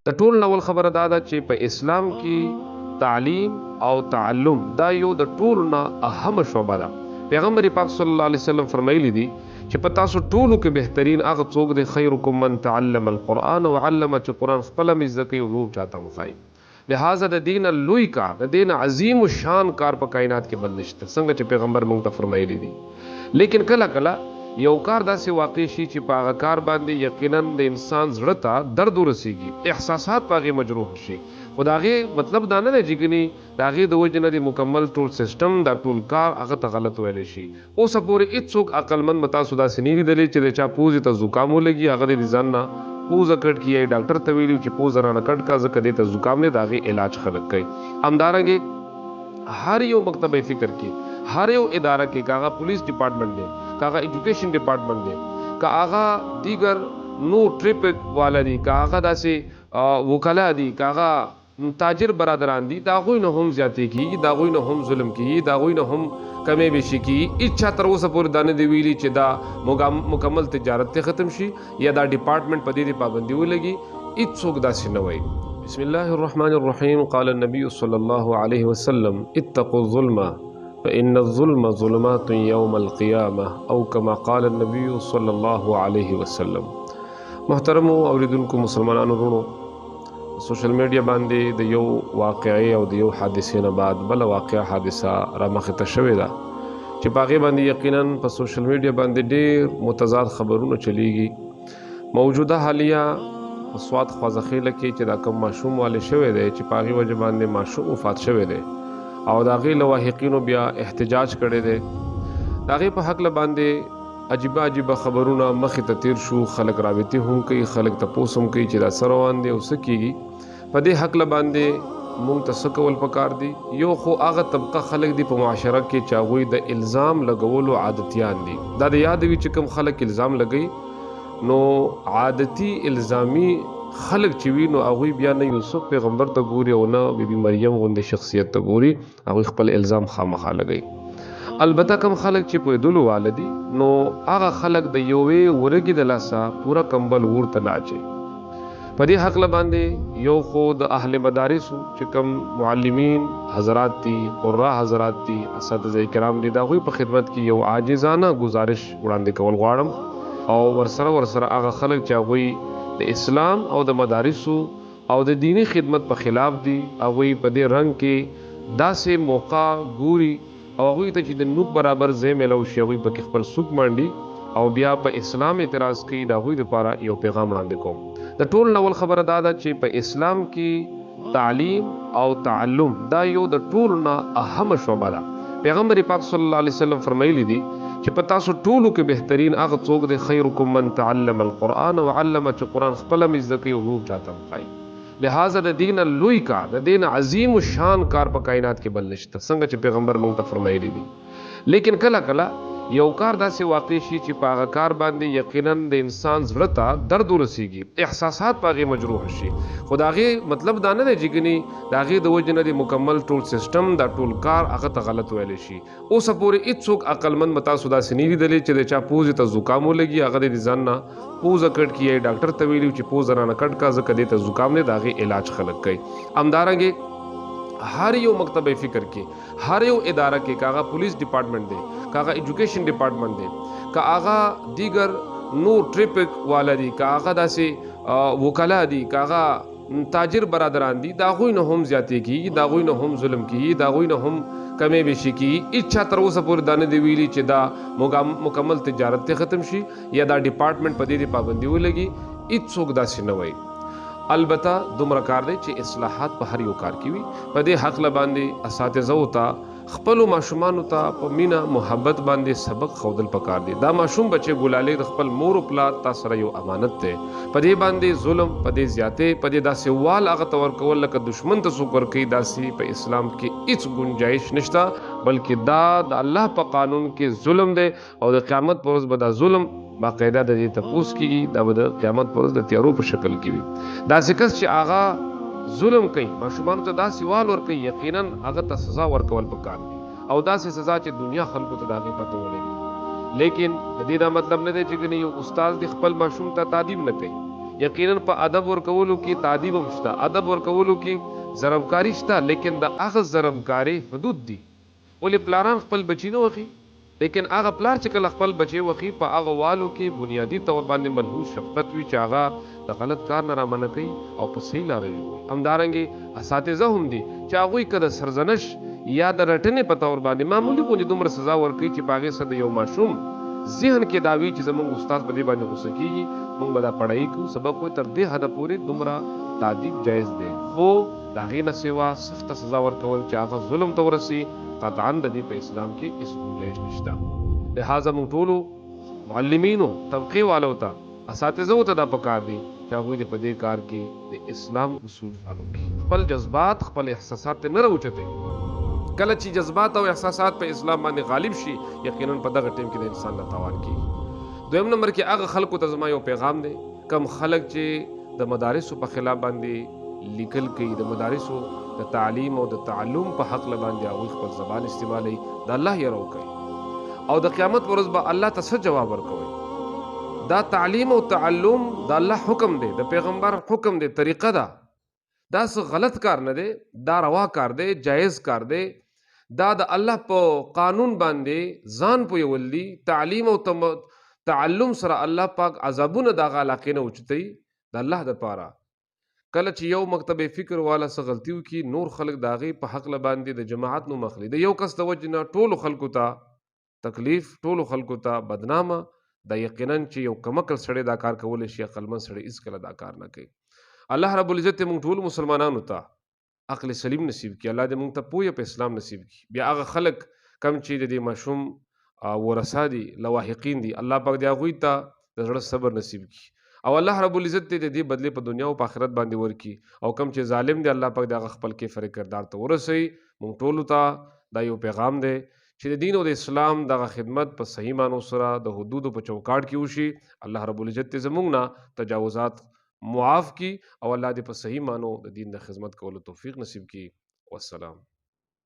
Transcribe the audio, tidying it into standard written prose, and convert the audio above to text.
د ټول نول خبره دا ده چې په اسلام کې تعلیم او تعلم دا یو د ټول نه اهم شعبه ده. پیغمبر پاک صلی الله علیه وسلم فرمایلی دي چې په تاسو ټولو کې بهترین هغه څوک دی خیرکم من تعلم القرآن وعلم، چې قرآن خپل مزه کوي او نور چاته وښایي. لہذا د دین لوی کار، د دین عظیم الشان کار په کائنات کې بل نشته، څنګه چې پیغمبر موږ ته فرمایلی دي. لیکن کله کله یو کار داسې واقع شي چې په هغه کار باندې یقینا د انسان زړه ته درد ورسیږي، احساسات په هغې مجروح شي، خو د هغې مطلب دا نه دی چې ګنې د هغې د وجې نه د مکمل ټول سسټم دا ټول کار هغه ته غلط ویلی شي. اوسه پورې هېڅوک عقلمند به تاسو داسې نه لیدلی چې د چا پوزې ته زکام ولګي، هغه د ځان نه پوزه کټ کیږي، ډاکټر ته ویلي چې پوزه رانه کټ کا ځکه دې ته زکام دی، د هغې علاج خلک کوي. همدارنګې هر یو مکتب فکر کې، هر یو اداره کې، که هغه پولیس ډپارټمنټ دی، که هغه ایجوکیشن ډپارټمنټ دی، که هغه دیگر نور ټریفک والا دي، که هغه داسې وکلا دي، که هغه تاجر برادران دي، د هغوی نه هم زیاتې کېږي، د هغوی نه هم ظلم کېږي، د هغوی نه هم کمې بیشي کېږي. هېڅ چا تر اوسه پورې دا نه دی ویلي چې دا مکمل تجارت ته ختم شي یا دا ډپارټمنټ په دې پابندي ولګي. هېڅوک داسې نه وایي. بسم الله الرحمن الرحیم. قال النبي صلی الله علیه وسلم اتقوا الظلم فإن الظلم ظلمات يوم القيامة او كما قال النبي صلی الله علیه وسلم. محترم اوریدونکو مسلمانانو ورونو، سوشل میډیا باندې د یو واقعي او د یو حادثې نه بعد بل واقعه حادثه را مخې ته شوې ده چې په هغې باندې یقینا په سوشل میډیا باندې ډېر متضاد خبرونه چلیږي. موجوده حالیه په سوات خوازخیله کې چې دا کوم ماشوم والي شوی دی چې په هغې وجه باندې ماشوم وفات شوی دی او د هغې لواحقینو بیا احتجاج کړی دی، د هغې په هکله باندې عجیبه عجیبه خبرونه مخې ته تیر شو. خلک رابطې هم کوي، خلک تپوس هم کوي چې دا څه روان دی او څه کېږي. په دې هکله باندې موږ ته څه کول پکار دي؟ یو خو هغه طبقه خلک دي په معاشره کې چې هغوی د الزام لګولو عادتیان دي. دا د یاد وي چې کوم خلک الزام لګوي نو عادتي الزامي خلک چې وي نو هغوی بیا نه یوسف پیغمبر ته ګوري او نه بی بی مریم غوندې شخصیت ته ګوري، هغوی خپل الزام خامخا لګوي. البته کم خلک چې پوهېدلو واله دي نو هغه خلک د یوې ورګې د لاسه پوره کمبل ورته نه اچوي. په دې هکله باندې یو خو د اهل مدارسو چې کم معلمین حضرات دي، قرا حضرات دي، اساتذه کرام دي، د هغوی په خدمت کې یو عاجزانه گزارش وړاندې کول غواړم او ورسره هغه خلک چې هغوی د اسلام او د مدارسو او د دینی خدمت په خلاف دي، هغوی په دې رنګ کې داسې موقع ګوري او هغوی ته چې د نوک برابر ځای میلاو شي هغوی پکې خپل سوک منډي او بیا په اسلام اعتراض کوي. د هغوی لپاره یو پیغام وړاندې کوم. د ټول نول خبره دا ده چې په اسلام کې تعلیم او تعلم دا یو د ټول نه اهم شعبه ده. پیغمبر پاک صلی الله علیه وسلم فرمایلی دي چې په تاسو ټولو کې بهترین هغه څوک دی خیرکم من تعلم القرآن وعلم، چې قرآن خپل مزه کوي او نور چاته وښایي. لہذا د دین لوی کار، د دین عظیم الشان کار په کائنات کې بل نشته، څنګه چې پیغمبر موږ ته فرمایلی دي. لیکن کله کله یو کار داسې واقع شي چې په هغه کار باندې یقینا د انسان زړه ته درد ورسیږي، احساسات په هغې مجروح شي، خو د هغې مطلب دا نه دی چې ګنې د هغې د وجې نه د مکمل ټول سسټم دا ټول کار هغه ته غلط ویلی شي. اوسه پورې هېڅوک عقلمند به تاسو داسې نه لیدلی چې د چا پوزې ته زکام ولګي، هغه د ځان نه پوزه کټ کیږي، ډاکټر ته ویلي چې پوزه رانه کټ کا ځکه دې ته زکام دی، د هغې علاج خلک کوي. همدارنګې هر یو مکتب فکر کې، هر یو اداره کې، که هغه پولیس ډپارټمنټ دی، که هغه ایجوکیشن ډپارټمنټ دی، که هغه دیگر نور ټریفک والا دي، که هغه داسې وکلا دي، که هغه تاجر برادران دي، د هغوی نه هم زیاتې کېږي، د هغوی نه هم ظلم کېږي، د هغوی نه هم کمې بیشي کېږي. هېڅ چا تر اوسه پورې دا نه دی ویلي چې دا مکمل تجارت ته ختم شي یا دا ډپارټمنټ په دې پابندي ولګي. هېڅوک داسې نه وایي. البته دومره کار دی چې اصلاحات په هر یو کار کې وي. په دې حقله باندې اساتذو ته خپلو ماشومانو ته په مینه محبت باندې سبق ښودل پکار دي. دا ماشوم بچی ګلالې د خپل مور او پلار تا سره یو امانت دی. په دې باندې ظلم، په دې زیاتې، په دې داسې وال هغه ته ورکول لکه دشمن ته څوک ورکوي، داسې په اسلام کې هېڅ ګنجایش نشته، بلکې دا د الله په قانون کې ظلم دی او د قیامت پر ورځ به دا ظلم باقاعده د دې تپوس کېږي، دا به د قیامت پر ورځ د تیارو په شکل کې وي. داسې کس چې هغه ظلم کوي، ماشومانو ته داسې وال ورکوي، یقینا هغه ته سزا ورکول پکار دي او داسې سزا چې دنیا خلکو ته د هغې پته ولګي. لیکن د دې دا مطلب نه دی چې یو استاد د خپل ماشوم ته تعلیم نه کوي یقینا په ادب ورکولو کې تعذيب هم شته، ادب ورکولو کې ضربکاری شته، لیکن د هغه ضربکاری حدود دي. ولې پلاران خپل بچی نه وخی، لیکن هغه پلار چې کله خپل بچی وخی په هغه والو کې بنیادی طور باندې منحوس شفقت وي چې هغه د غلط کار نه رامنع کوي او په صحیح لارې وي. همدارنګه اساتذه هم دي چې هغوی که د سرزنش یا د رټنې په تور باندې معمولی غوندې دومره سزا ورکوي چې په هغې سره د یو ماشوم ذهن کې دا وي چې زموږ استاد په دې باندې غوسه کېږي، موږ به دا پړهایي کوو، سبق وایي. تر دې حده پورې دومره تعذیب جایز دی، خو د هغې نه سوا سخته سزا ورکول چې هغه ظلم ته ورسي، قطعا د دې په اسلام کې هېڅ ګنجایش نشته. لہذا موږ ټولو معلمینو، طبقې والو ته، اساتذو ته دا پکار دي چې هغوی د په دې کار کې د اسلام اصول فالو کړي، خپل جذبات خپل احساسات ته نه راوچتوي. کله چې جذبات او احساسات په اسلام باندې غالب شي، یقینا په دغه ټیم کې د انسان له تاوان کېږي. دویم نمبر کې هغه خلکو ته زما یو پیغام دی، کم خلک چې د مدارسو په خلاف باندې لیکل کوي، د مدارسو د تعلیم او د تعلم په حق باندې هغوی خپل زبان استعمالوي، د الله یره وکړئ او د قیامت په ورځ به الله ته څه جواب ورکوئ. دا تعلیم او تعلم د الله حکم دی، د پیغمبر حکم دی، طریقه ده. دا څه غلط کار نه دی، دا روا کار دی، جایز کار دی. دا د الله په قانون باندې ځان پویول دي. تعلیم او تعلم سره الله پاک عذابونه دغه علاقې نه اوچتوي د الله دپاره. کله چې یو مکتب فکر والا څه غلطي وکړي، نور خلک د هغې په حق باندې د جماعت نوم اخلي، د یو کس د وجې نه ټولو خلکو ته تکلیف، ټولو خلکو ته بدنامه. دا یقینا چې یو کمعقل سړی دا کار کولی شي، عقلمند سړی هېڅکله دا کار نه کوي. الله رب العزت موږ ټول مسلمانانو ته عقل سلیم نصیب کړي، الله دې موږ ته پوهه په اسلام نصیب کړي. بیا هغه خلک کم چې د دې ماشوم ورثه دي، لواحقین دي، الله پاک دې هغوی ته د زړه صبر نصیب کړي او الله رب العزت دې د دې بدلې په دنیا او په آخرت باندې ورکړي. او کم چې ظالم دی، الله پاک دې هغه خپل کفر کردار ته ورسوي. موږ ټولو ته دا یو پیغام دی چې د دین او د اسلام دغه خدمت په صحیح معنو سره د حدودو په چوکاټ کې وشي. الله رب العزت دې زموږ نه تجاوزات معاف کی او الله دې په صحیح معنو د دین د خدمت کولو توفیق نصیب کی. والسلام.